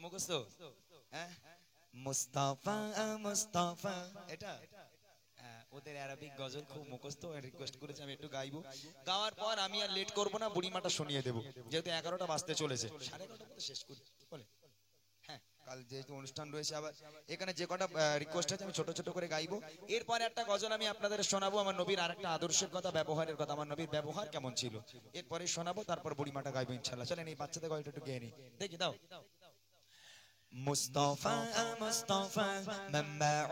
মুখস্থ হ্যাঁ মুস্তাফা মুস্তাফা এটা ওদের আরবিক গজল খুব মুখস্থ রিকোয়েস্ট করেছে আমি একটু গাইবো গাওয়ার পর আমি আর লেট করব না বুড়িমাটা শুনিয়ে দেব যেহেতু 11টা বাজতে চলেছে 11:30 মধ্যে শেষ করি বলে হ্যাঁ কাল যেহেতু অনুষ্ঠান রয়েছে আবার এখানে যে কটা রিকোয়েস্ট আছে আমি ছোট ছোট করে গাইবো এরপর একটা গজল আমি আপনাদের শোনাবো আমার নবীর আরেকটা আদর্শের কথা ব্যবহারের কথা আমার নবীর ব্যবহার কেমন ছিল এরপরে শোনাবো তারপর বুড়িমাটা গাইবো ইনশাআল্লাহ চলেন এই বাচ্চাদের গলাটা একটু গেয়ে নি দেখি দাও مصطفى مصطفى منبع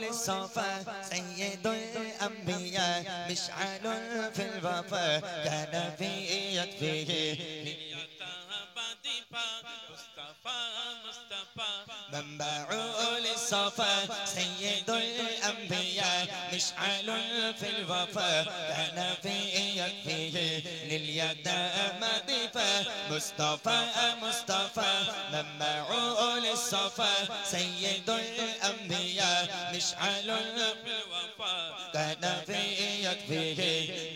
للصفا سيد الأنبياء مشعل في الوفا كان في يكفيه مصطفى مصطفى منبع للصفا سيد الأنبياء مشعل في الوفا كان في يكفيه لليتامى ضفا مصطفى مصطفى منبع للصفا سيد الأنبياء مشعل في الوفا كان في يكفيه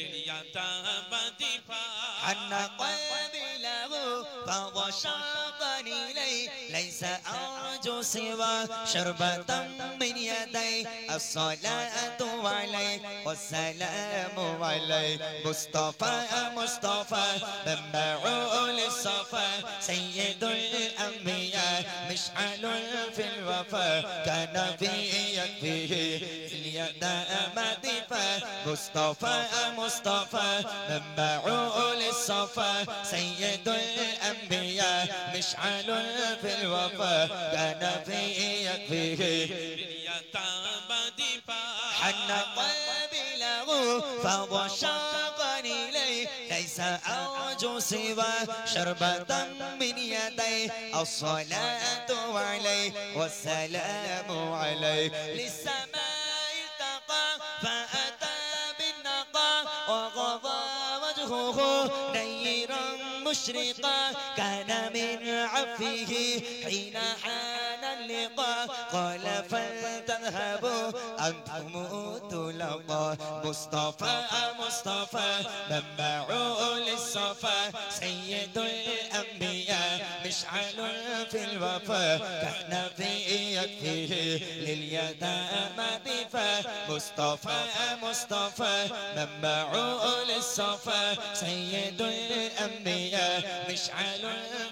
لليتامى ضفا حن قبله فهو شاقني لي ليس أرجو سوى شربة من يدي الصلاة عليه والسلام عليه مصطفى مصطفى منبع للصفا سيد الأنبياء مشعل في الوفا كان في يكفيه اليتامى ضفا مصطفى مصطفى منبع للصفا سيد الأنبياء مشعل في الوفا كان في يكفيه اليتامى ضفا حن قبله فهو شاقني لي ليس أرجو سوى شربة من يدي الصلاة عليه والسلام عليه للسماء ارتقى فأتى بالنقى وغضى وجهه نيرا مشرقا كان من عفه حين حان اللقاء قال فلتذهبوا أنتم تلقى مصطفى مصطفى منبع للصفا سيد الأنبياء مشعل في الوفا كان في يكفيه لليتامى ضفا مصطفى مصطفى منبع للصفا سيد الأنبياء مشعل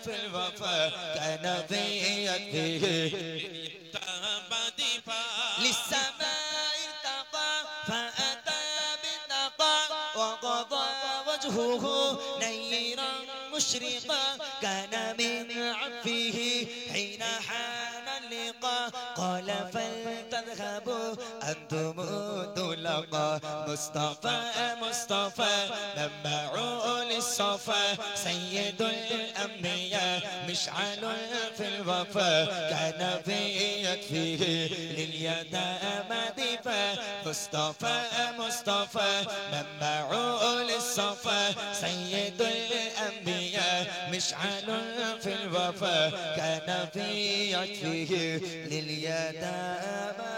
في الوفا كان في يكفيه لليتامى ضفا للسماء ارتقى فأتى بالنقى وقضى وجهه نيرا مشرقا كان من عفه حين حان اللقاء قال فلتذهبوا أنتم تلقى مصطفى مصطفى منبع للصفا سيد الأنبياء مشعل في الوفا كان في يكفيه لليتامى ضفا مصطفى مصطفى منبع للصفا سيد الأنبياء مشعل في الوفا كان في يكفيه لليتامى